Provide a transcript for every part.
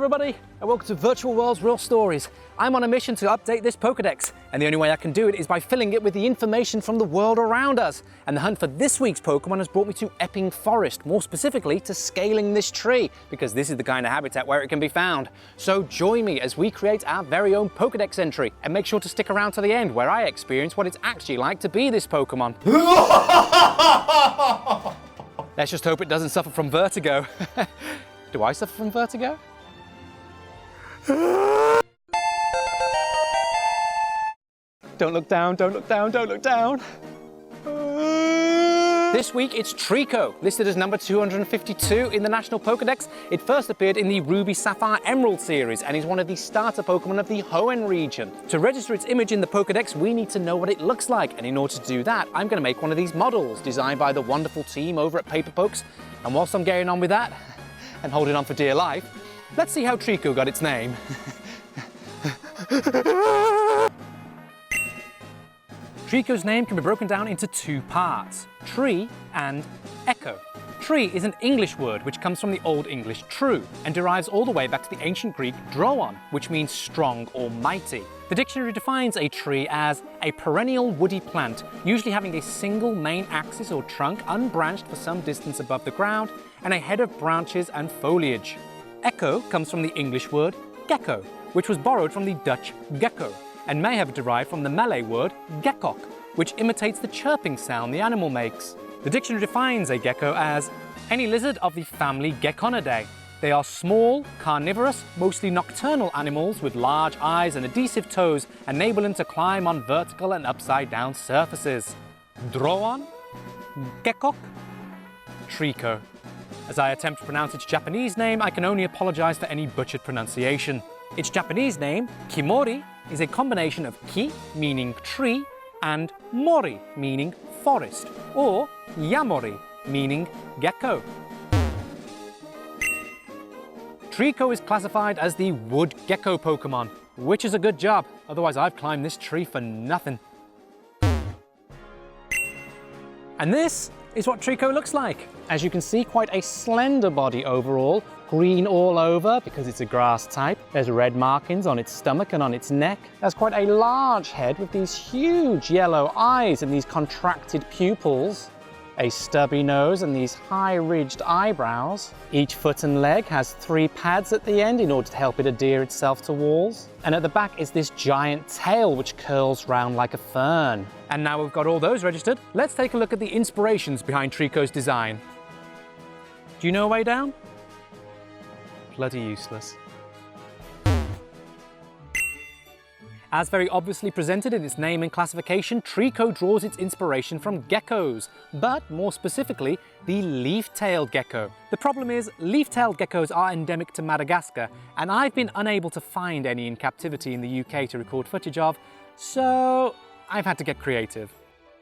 everybody, and welcome to Virtual World's Real Stories. I'm on a mission to update this Pokédex, and the only way I can do it is by filling it with the information from the world around us. And the hunt for this week's Pokémon has brought me to Epping Forest, more specifically to scaling this tree, because this is the kind of habitat where it can be found. So join me as we create our very own Pokédex entry, and make sure to stick around to the end where I experience what it's actually like to be this Pokémon. Let's just hope it doesn't suffer from vertigo. Do I suffer from vertigo? Don't look down, don't look down, don't look down. This week it's Treecko, listed as number 252 in the National Pokédex. It first appeared in the Ruby, Sapphire, Emerald series and is one of the starter Pokémon of the Hoenn region. To register its image in the Pokédex, we need to know what it looks like, and in order to do that, I'm going to make one of these models designed by the wonderful team over at Pokes. And whilst I'm getting on with that, and holding on for dear life, let's see how Treecko got its name. Treecko's name can be broken down into two parts, tree and echo. Tree is an English word which comes from the Old English true and derives all the way back to the ancient Greek droon, which means strong or mighty. The dictionary defines a tree as a perennial woody plant, usually having a single main axis or trunk unbranched for some distance above the ground and a head of branches and foliage. Echo comes from the English word gecko, which was borrowed from the Dutch gecko, and may have derived from the Malay word gekok, which imitates the chirping sound the animal makes. The dictionary defines a gecko as any lizard of the family Geckonidae. They are small, carnivorous, mostly nocturnal animals with large eyes and adhesive toes, enable them to climb on vertical and upside down surfaces. Droon, gekok, Treecko. As I attempt to pronounce its Japanese name, I can only apologize for any butchered pronunciation. Its Japanese name, Kimori, is a combination of ki, meaning tree, and mori, meaning forest, or yamori, meaning gecko. Treecko is classified as the wood gecko Pokémon, which is a good job, otherwise I've climbed this tree for nothing. And this is what Treecko looks like. As you can see, quite a slender body overall, green all over because it's a grass type. There's red markings on its stomach and on its neck. There's quite a large head with these huge yellow eyes and these contracted pupils. A stubby nose and these high-ridged eyebrows. Each foot and leg has 3 pads at the end in order to help it adhere itself to walls. And at the back is this giant tail which curls round like a fern. And now we've got all those registered, let's take a look at the inspirations behind Treecko's design. Do you know a way down? Bloody useless. As very obviously presented in its name and classification, Treecko draws its inspiration from geckos, but more specifically, the leaf-tailed gecko. The problem is, leaf-tailed geckos are endemic to Madagascar, and I've been unable to find any in captivity in the UK to record footage of, so I've had to get creative.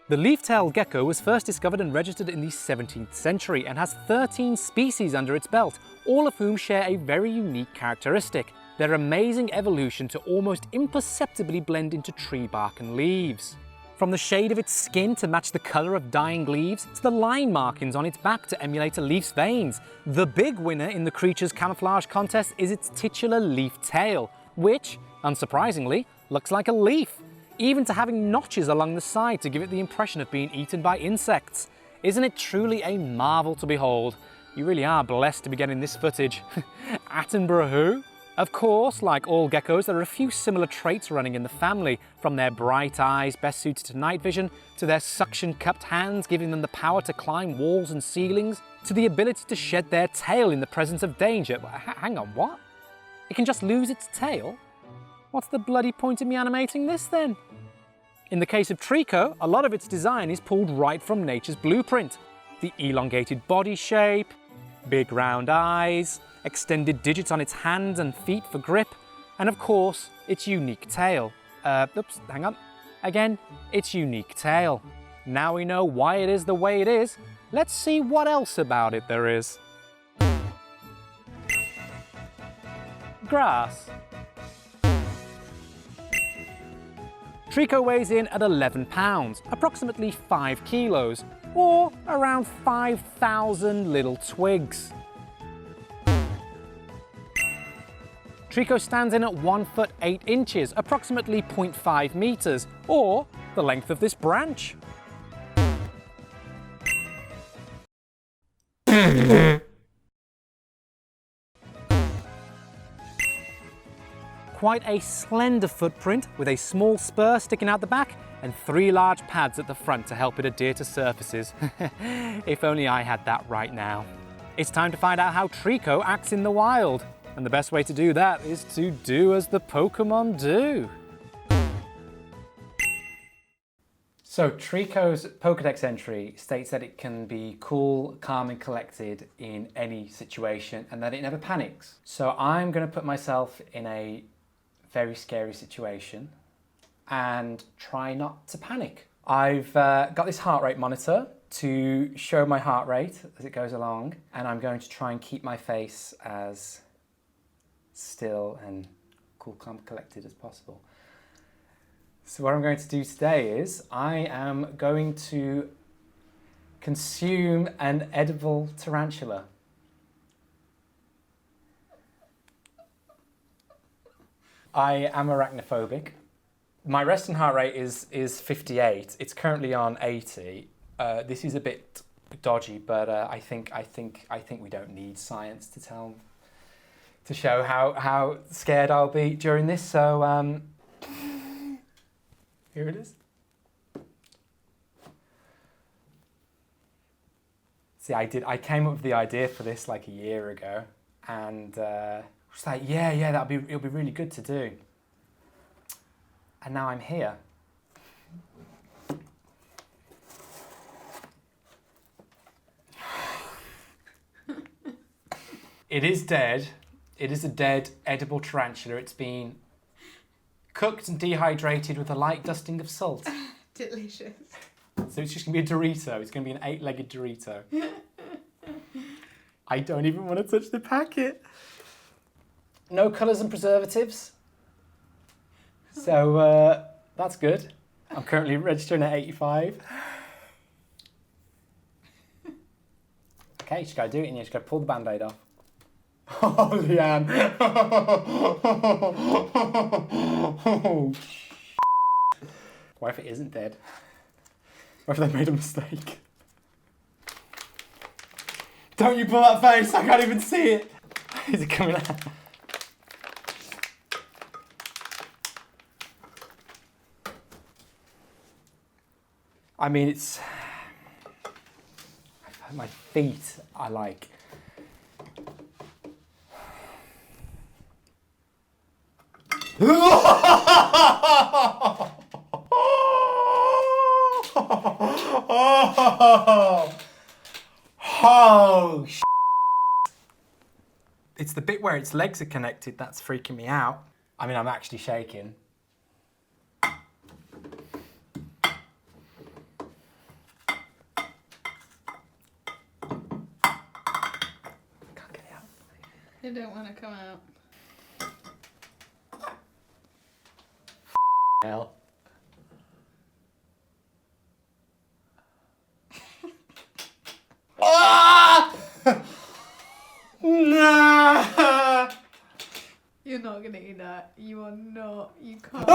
The leaf-tailed gecko was first discovered and registered in the 17th century and has 13 species under its belt, all of whom share a very unique characteristic: their amazing evolution to almost imperceptibly blend into tree bark and leaves. From the shade of its skin to match the colour of dying leaves, to the line markings on its back to emulate a leaf's veins, the big winner in the creature's camouflage contest is its titular leaf tail, which, unsurprisingly, looks like a leaf, even to having notches along the side to give it the impression of being eaten by insects. Isn't it truly a marvel to behold? You really are blessed to be getting this footage. Attenborough who? Of course, like all geckos, there are a few similar traits running in the family, from their bright eyes, best suited to night vision, to their suction-cupped hands, giving them the power to climb walls and ceilings, to the ability to shed their tail in the presence of danger. Hang on, what? It can just lose its tail? What's the bloody point of me animating this then? In the case of Treecko, a lot of its design is pulled right from nature's blueprint. The elongated body shape, big round eyes, extended digits on its hands and feet for grip, and of course, its unique tail. Oops, hang on. Again, its unique tail. Now we know why it is the way it is, let's see what else about it there is. Grass. Treecko weighs in at 11 pounds, approximately 5 kilos, or around 5,000 little twigs. Treecko stands in at 1 foot 8 inches, approximately 0.5 meters, or the length of this branch. Quite a slender footprint with a small spur sticking out the back and 3 large pads at the front to help it adhere to surfaces. If only I had that right now. It's time to find out how Treecko acts in the wild. And the best way to do that is to do as the Pokemon do. So Treecko's Pokédex entry states that it can be cool, calm and collected in any situation and that it never panics. So I'm going to put myself in a very scary situation and try not to panic. I've got this heart rate monitor to show my heart rate as it goes along, and I'm going to try and keep my face as still and cool, calm, collected as possible. So what I'm going to do today is I am going to consume an edible tarantula. I am arachnophobic. My resting heart rate is 58. It's currently on 80. This is a bit dodgy, but I think we don't need science to show how scared I'll be during this. So here it is. See, I came up with the idea for this like a year ago, and was like, yeah, it'll be really good to do. And now I'm here. It is dead. It is a dead edible tarantula. It's been cooked and dehydrated with a light dusting of salt. Delicious. So it's just going to be a Dorito. It's going to be an 8-legged Dorito. I don't even want to touch the packet. No colours and preservatives. So that's good. I'm currently registering at 85. Okay, you just got to do it and you just got to pull the band-aid off. Oh, Leanne. What if it isn't dead? What if they made a mistake? Don't you pull that face, I can't even see it. Is it coming out? I mean, it's... My feet are like... Oh, sh**. It's the bit where its legs are connected that's freaking me out. I mean, I'm actually shaking. Can't get it out. They don't want to come out. Hell. No! You're not going to eat that. You are not. You can't.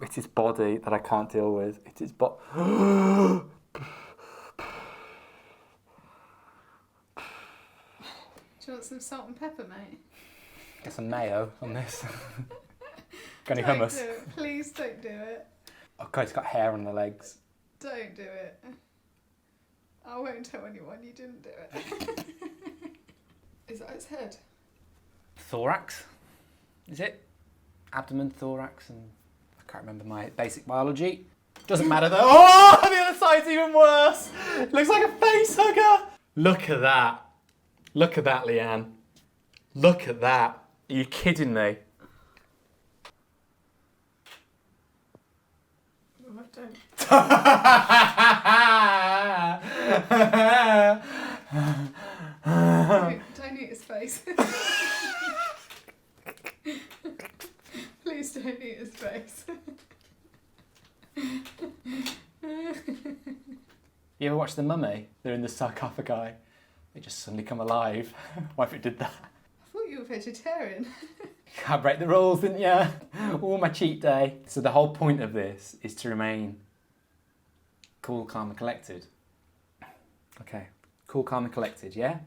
It's his body that I can't deal with. It's his body. Do you want some salt and pepper, mate? Get some mayo on this. Got any Don't hummus? do it. Please don't do it. Oh God, it's got hair on the legs. Don't do it. I won't tell anyone you didn't do it. Is that its head? Thorax, is it? Abdomen, thorax, and I can't remember my basic biology. Doesn't matter though. Oh, the other side's even worse. It looks like a face hugger. Look at that. Look at that, Leanne. Look at that. Are you kidding me? Don't eat his face. Please don't eat his face. You ever watch The Mummy? They're in the sarcophagi. It just suddenly come alive. What if it did that? I thought you were vegetarian. Can't break the rules, didn't ya? Oh, my cheat day. So the whole point of this is to remain cool, calm and collected. Okay, cool, calm and collected, yeah?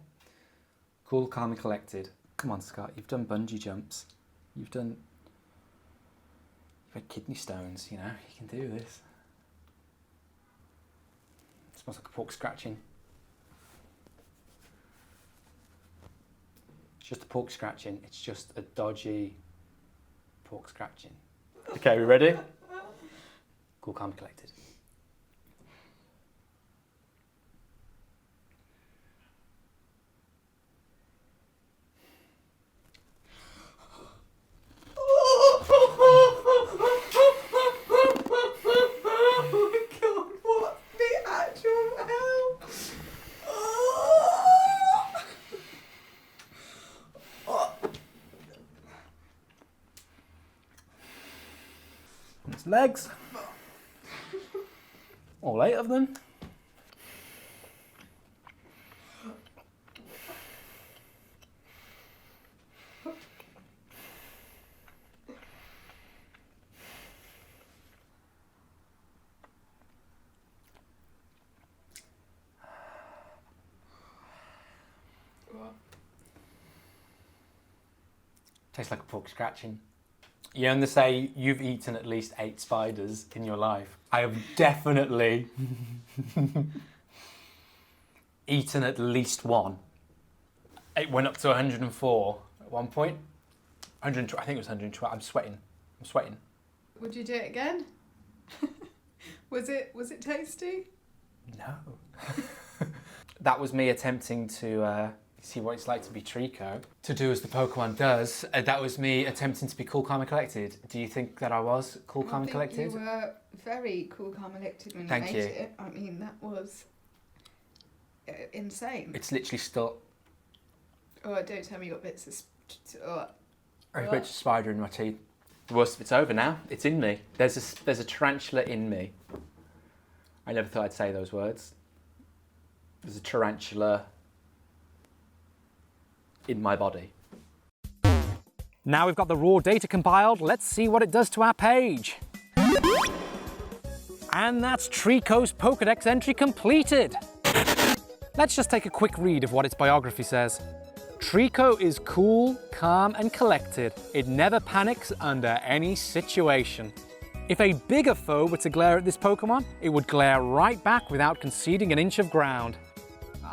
Cool, calm and collected. Come on, Scott, you've done bungee jumps. You've had kidney stones, you know, you can do this. It smells like a pork scratching. It's just a pork scratching, it's just a dodgy pork scratching. Okay, we ready? Cool, calm and collected. Its legs. All 8 of them. Tastes like a pork scratching. You only say you've eaten at least 8 spiders in your life. I have definitely eaten at least one. It went up to 104 at one point. 112, I think it was 112. I'm sweating. Would you do it again? Was it tasty? No. That was me attempting to see what it's like to be Treecko. To do as the Pokemon does. That was me attempting to be cool, calm and collected. Do you think that I was cool, calm and collected? You were very cool, calm and collected when Thank you you. ate it. I mean, that was insane. It's literally still... Oh, don't tell me you got bits of... A bit of spider in my teeth. The worst of it's over now. It's in me. There's a tarantula in me. I never thought I'd say those words. There's a tarantula in my body. Now we've got the raw data compiled, let's see what it does to our page. And that's Treecko's Pokédex entry completed. Let's just take a quick read of what its biography says. Treecko is cool, calm and collected. It never panics under any situation. If a bigger foe were to glare at this Pokemon, it would glare right back without conceding an inch of ground.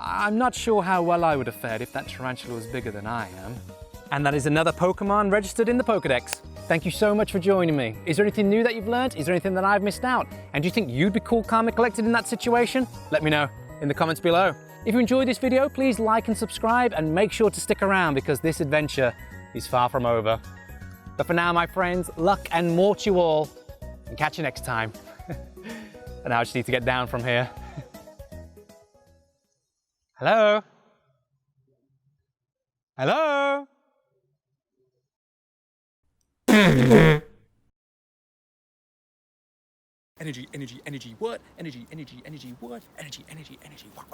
I'm not sure how well I would have fared if that tarantula was bigger than I am. And that is another Pokemon registered in the Pokédex. Thank you so much for joining me. Is there anything new that you've learned? Is there anything that I've missed out? And do you think you'd be cool, calm and collected in that situation? Let me know in the comments below. If you enjoyed this video, please like and subscribe and make sure to stick around because this adventure is far from over. But for now, my friends, luck and more to you all, and catch you next time. And now I just need to get down from here. Hello? Hello? Energy, energy, energy, what? Energy, energy, energy, what? Energy, energy, energy, what?